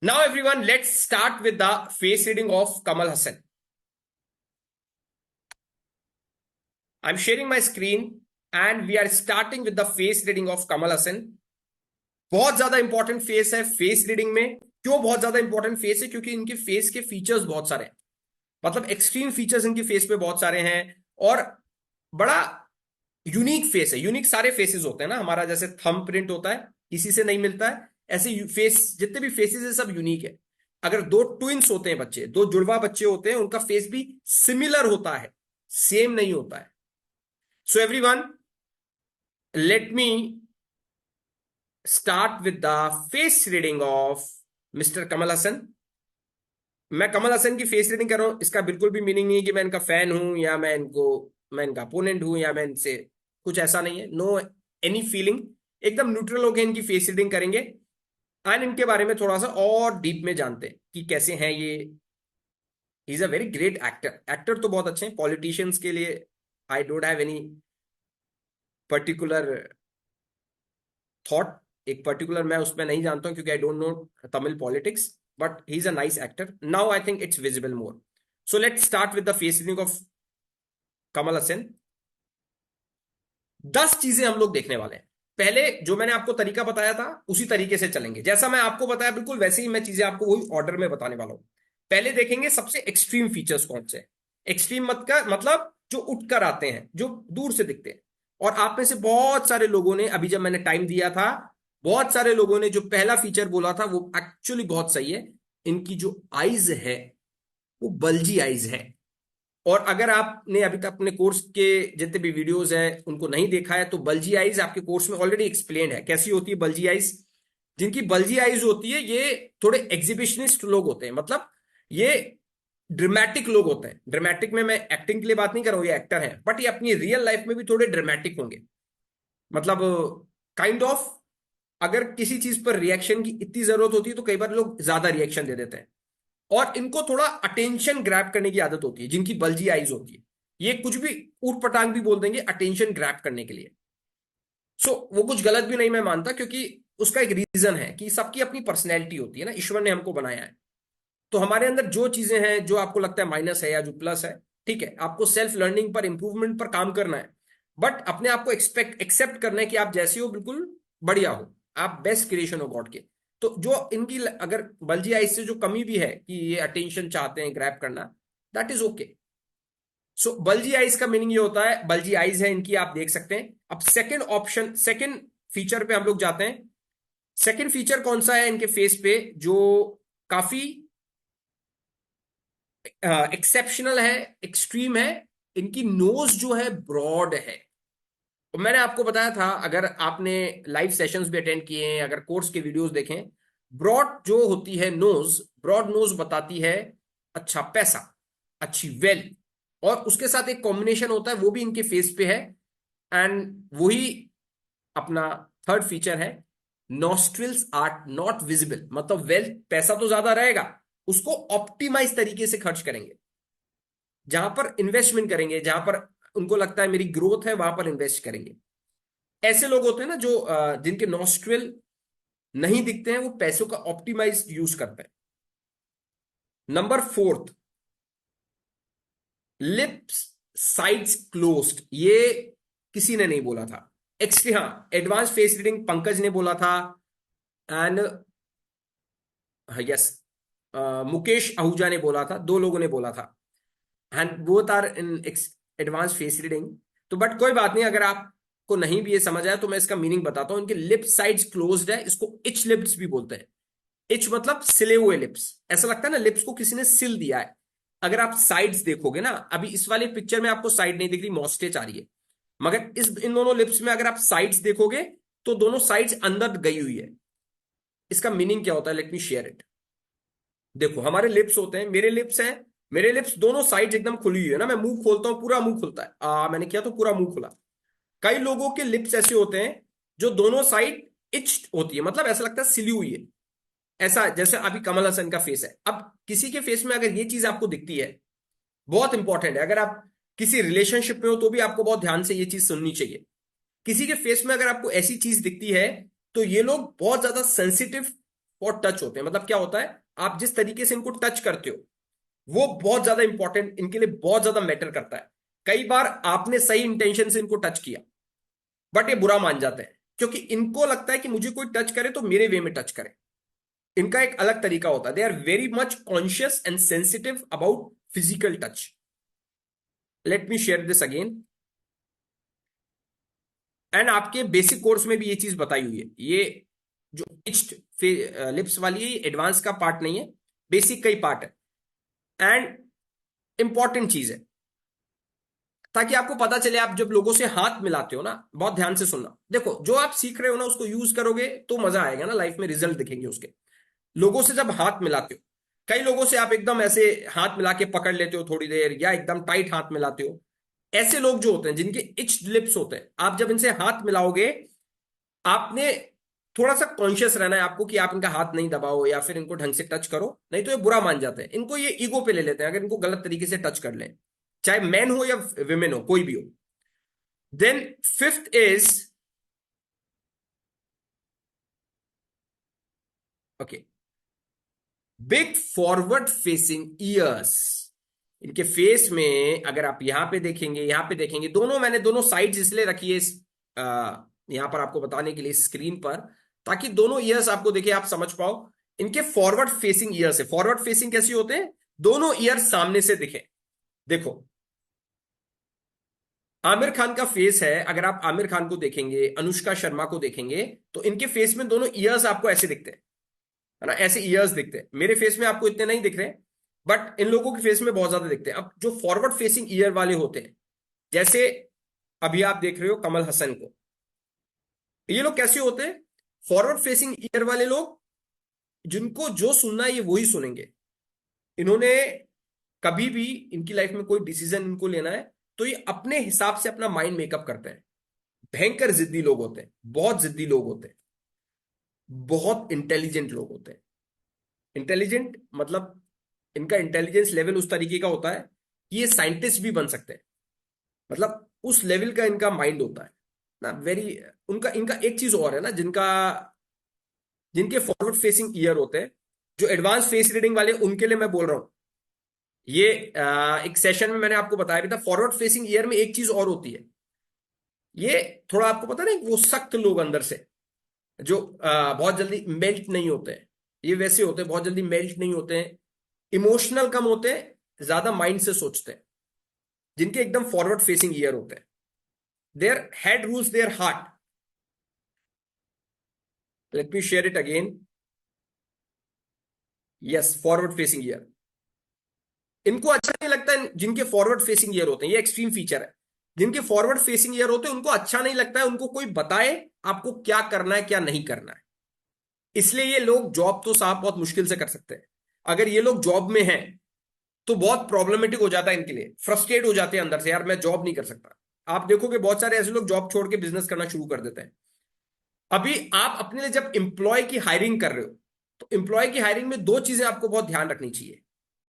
Now, everyone, let's start with the face reading of Kamal Hassan. I'm sharing my screen and we are starting with the face reading of Kamal Hassan. बहुत ज्यादा important face है face reading में। क्यों बहुत ज्यादा important face है? क्योंकि इनके फेस के फीचर्स बहुत सारे हैं। मतलब एक्सट्रीम फीचर्स इनके फेस पे बहुत सारे हैं और बड़ा यूनिक फेस है। यूनिक सारे फेसेस होते हैं ना, हमारा जैसे थंब प्रिंट होता है, किसी से नहीं मिलता है। ऐसे फेस जितने भी फेसेस है सब यूनिक है। अगर दो ट्विंस होते हैं, बच्चे दो जुड़वा बच्चे होते हैं, उनका फेस भी सिमिलर होता है, सेम नहीं होता है। So everyone, let me start with the face reading of mister Kamal Haasan. मैं कमल हसन की फेस रीडिंग कर रहा हूं, इसका बिल्कुल भी मीनिंग नहीं है कि मैं इनका फैन हूं या मैं इनका अपोनेंट हूं या मैं इनसे कुछ ऐसा नहीं है। नो एनी फीलिंग, एकदम न्यूट्रल होकर इनकी फेस रीडिंग करेंगे एंड इनके बारे में थोड़ा सा और डीप में जानते हैं कि कैसे हैं ये। Is a very great actor. Actor तो बहुत अच्छे हैं। पॉलिटिशियंस के लिए I don't have any particular thought. एक पर्टिकुलर मैं उसमें नहीं जानता हूं क्योंकि I don't know Tamil politics, but he is a nice actor. Now I think it's visible more. So let's start with the face reading of Kamal Haasan. 10 चीजें हम लोग देखने वाले हैं। पहले जो मैंने आपको तरीका बताया था उसी तरीके से चलेंगे, जैसा मैं आपको बताया बिल्कुल वैसे ही मैं चीजें आपको वही ऑर्डर में बताने वाला हूं। पहले देखेंगे सबसे एक्सट्रीम फीचर्स कौन से। एक्सट्रीम मत का मतलब जो उठकर आते हैं, जो दूर से दिखते हैं। और आप में से बहुत सारे लोगों ने अभी जब मैंने टाइम दिया था, बहुत सारे लोगों ने जो पहला फीचर बोला था वो एक्चुअली बहुत सही है। इनकी जो आईज है वो बल्जी आईज है। और अगर आपने अभी तक अपने कोर्स के जितने भी वीडियोस हैं उनको नहीं देखा है तो बल्जी आइज आपके कोर्स में ऑलरेडी एक्सप्लेन है कैसी होती है बल्जी आइज। जिनकी बल्जी आइज होती है ये थोड़े एग्जिबिशनिस्ट लोग होते हैं। मतलब ये ड्रामेटिक लोग होते हैं। ड्रामेटिक में मैं एक्टिंग के लिए बात नहीं कर रहा हूँ, ये एक्टर हैं, बट ये अपनी रियल लाइफ में भी थोड़े ड्रामेटिक होंगे। मतलब काइंड ऑफ अगर किसी चीज पर रिएक्शन की इतनी जरूरत होती है तो कई बार लोग ज्यादा रिएक्शन दे देते हैं। और इनको थोड़ा अटेंशन ग्रैब करने की आदत होती है जिनकी बल्जी आईज होती है। ये कुछ भी ऊट पटांग भी बोल देंगे अटेंशन ग्रैब करने के लिए। सो वो कुछ गलत भी नहीं मैं मानता, क्योंकि उसका एक रीजन है कि सबकी अपनी पर्सनैलिटी होती है ना, ईश्वर ने हमको बनाया है। तो हमारे अंदर जो चीजें हैं जो आपको लगता है माइनस है या जो प्लस है, ठीक है, आपको सेल्फ लर्निंग पर इंप्रूवमेंट पर काम करना है। बट अपने आप को एक्सेप्ट करना है कि आप जैसे हो बिल्कुल बढ़िया हो, आप बेस्ट क्रिएशन हो गॉड के। तो जो इनकी अगर बल्जी आइज से जो कमी भी है कि ये अटेंशन चाहते हैं ग्रैब करना, that is okay. So bulgy eyes का मीनिंग ये होता है, बल्जी आइज है इनकी, आप देख सकते हैं। अब सेकंड ऑप्शन, सेकंड फीचर पे हम लोग जाते हैं। सेकंड फीचर कौन सा है इनके फेस पे जो काफी एक्सेप्शनल है, एक्सट्रीम है? इनकी नोज जो है ब्रॉड है। और मैंने आपको बताया था, अगर आपने लाइव सेशंस भी अटेंड किए हैं, अगर कोर्स के वीडियोस देखें, ब्रॉड जो होती है नोज, ब्रॉड नोज बताती है अच्छा पैसा, अच्छी वेल्थ। और उसके साथ एक कॉम्बिनेशन होता है वो भी इनके फेस पे है। एंड वही अपना थर्ड फीचर है, नॉस्ट्रिल्स आर नॉट विजिबल। मतलब वेल्थ, पैसा तो ज्यादा रहेगा, उसको ऑप्टिमाइज तरीके से खर्च करेंगे। जहां पर इन्वेस्टमेंट करेंगे, जहां पर उनको लगता है मेरी ग्रोथ है वहां पर इन्वेस्ट करेंगे। ऐसे लोग होते हैं ना जो जिनके नॉस्ट्रिल नहीं दिखते हैं, वो पैसों का ऑप्टिमाइज यूज करते हैं। Number fourth, lips sides closed. ये किसी ने नहीं बोला था। एक्चुअली हाँ, एडवांस फेस रीडिंग पंकज ने बोला था। एंड यस, मुकेश आहूजा ने बोला था। दो लोगों ने बोला था and both are in advance face reading. तो बट कोई बात नहीं, अगर आपको नहीं भी ये समझ आया तो मैं इसका मीनिंग बताता हूं। इनके लिप साइड्स क्लोज्ड है, इसको इच लिप्स भी बोलते हैं। इच मतलब सिले हुए लिप्स। ऐसा लगता है ना लिप्स को किसी ने सिल दिया है। अगर आप साइड्स देखोगे ना, अभी इस वाली पिक्चर में आपको साइड नहीं दिख रही, मॉस्टेच आ रही है, मगर इस इन दोनों लिप्स में अगर आप साइड्स देखोगे तो दोनों साइड्स अंदर गई हुई है। इसका मीनिंग क्या होता है, लेट मी शेयर इट। देखो हमारे लिप्स होते हैं, मेरे लिप्स हैं, मेरे लिप्स दोनों साइड एकदम खुली हुई है ना। मैं मुंह खोलता हूं पूरा मुंह खुलता है, मैंने किया तो पूरा मुंह खुला। कई लोगों के लिप्स ऐसे होते हैं जो दोनों साइड इच्ड होती है, मतलब ऐसा लगता है सिली हुई है। ऐसा जैसे अभी कमल हसन का फेस है। अब किसी के फेस में अगर ये चीज आपको दिखती है, बहुत इंपॉर्टेंट है, अगर आप किसी रिलेशनशिप में हो तो भी आपको बहुत ध्यान से ये चीज सुननी चाहिए। किसी के फेस में अगर आपको ऐसी चीज दिखती है तो ये लोग बहुत ज्यादा सेंसिटिव बहुत टच होते हैं। मतलब क्या होता है, आप जिस तरीके से इनको टच करते हो वो बहुत ज्यादा इंपॉर्टेंट, इनके लिए बहुत ज्यादा मैटर करता है। कई बार आपने सही इंटेंशन से इनको टच किया बट ये बुरा मान जाते हैं, क्योंकि इनको लगता है कि मुझे कोई टच करे तो मेरे वे में टच करे। इनका एक अलग तरीका होता है, they are very much conscious and sensitive about physical touch. Let me share this again. And आपके बेसिक कोर्स में भी ये चीज बताई हुई है। ये जो इच्ड लिप्स वाली है एडवांस का पार्ट नहीं है, बेसिक का ही पार्ट है एंड इंपॉर्टेंट चीज है, ताकि आपको पता चले। आप जब लोगों से हाथ मिलाते हो ना, बहुत ध्यान से सुनना, देखो जो आप सीख रहे हो ना उसको यूज करोगे तो मजा आएगा ना, लाइफ में रिजल्ट दिखेंगे उसके। लोगों से जब हाथ मिलाते हो, कई लोगों से आप एकदम ऐसे हाथ मिला के पकड़ लेते हो थोड़ी देर, या एकदम टाइट हाथ मिलाते हो। ऐसे लोग जो होते हैं जिनके इच्ड लिप्स होते हैं, आप जब इनसे हाथ मिलाओगे, आपने थोड़ा सा कॉन्शियस रहना है आपको कि आप इनका हाथ नहीं दबाओ या फिर इनको ढंग से टच करो, नहीं तो ये बुरा मान जाते हैं। इनको ये ईगो पे ले लेते हैं अगर इनको गलत तरीके से टच कर लें, चाहे मैन हो या विमेन हो, कोई भी हो। Then fifth is, okay, big forward facing ears. इनके फेस में अगर आप यहां पे देखेंगे, यहां पे देखेंगे, दोनों मैंने दोनों साइड्स इसलिए रखी है यहां पर आपको बताने के लिए स्क्रीन पर, ताकि दोनों ईयर्स आपको देखे, आप समझ पाओ। इनके फॉरवर्ड फेसिंग ईयर्स है। फॉरवर्ड फेसिंग कैसे होते हैं, दोनों ईयर्स सामने से दिखे। देखो आमिर खान का फेस है, अगर आप आमिर खान को देखेंगे, अनुष्का शर्मा को देखेंगे, तो इनके फेस में दोनों ईयर्स आपको ऐसे दिखते हैं, है ना, ऐसे ईयर्स दिखते हैं। मेरे फेस में आपको इतने नहीं दिख रहे, बट इन लोगों के फेस में बहुत ज्यादा दिखते हैं। अब जो फॉरवर्ड फेसिंग ईयर वाले होते हैं, जैसे अभी आप देख रहे हो कमल हसन को, ये लोग कैसे होते हैं, फॉरवर्ड फेसिंग ईयर वाले लोग, जिनको जो सुनना है ये वही सुनेंगे। इन्होंने कभी भी इनकी लाइफ में कोई डिसीजन इनको लेना है तो ये अपने हिसाब से अपना माइंड मेकअप करते हैं। भयंकर जिद्दी लोग होते हैं, बहुत जिद्दी लोग होते हैं, बहुत इंटेलिजेंट लोग होते हैं। इंटेलिजेंट मतलब इनका इंटेलिजेंस लेवल उस तरीके का होता है कि ये साइंटिस्ट भी बन सकते हैं। मतलब उस लेवल का इनका माइंड होता है ना, वेरी। उनका इनका एक चीज और है ना, जिनके फॉरवर्ड फेसिंग ईयर होते हैं, जो एडवांस फेस रीडिंग वाले, उनके लिए मैं बोल रहा हूं। ये एक सेशन में मैंने आपको बताया भी था, फॉरवर्ड फेसिंग ईयर में एक चीज और होती है। ये थोड़ा आपको पता नहीं, वो सख्त लोग अंदर से, जो बहुत जल्दी मेल्ट नहीं होते हैं, ये वैसे होते हैं, बहुत जल्दी मेल्ट नहीं होते हैं, इमोशनल कम होते हैं, ज्यादा माइंड से सोचते हैं, जिनके एकदम फॉरवर्ड फेसिंग ईयर होते हैं। Their head rules their heart. Late me share it again. Yes, forward facing year. इनको अच्छा नहीं लगता है जिनके फॉरवर्ड फेसिंग ईयर होते हैं, ये एक्सट्रीम फीचर है। जिनके फॉरवर्ड फेसिंग ईयर होते हैं उनको अच्छा नहीं लगता है उनको कोई बताए आपको क्या करना है क्या नहीं करना है। इसलिए ये लोग जॉब तो साहब बहुत मुश्किल से कर सकते हैं। अगर ये लोग जॉब में हैं तो बहुत प्रॉब्लमेटिक हो जाता है इनके लिए, फ्रस्ट्रेट हो जाते हैं अंदर से, यार मैं जॉब नहीं कर सकता। आप देखोगे बहुत सारे ऐसे लोग जॉब छोड़ के बिजनेस करना शुरू कर देते हैं। अभी आप अपने लिए जब एम्प्लॉय की हायरिंग कर रहे हो, तो एम्प्लॉय की हायरिंग में दो चीजें आपको बहुत ध्यान रखनी चाहिए।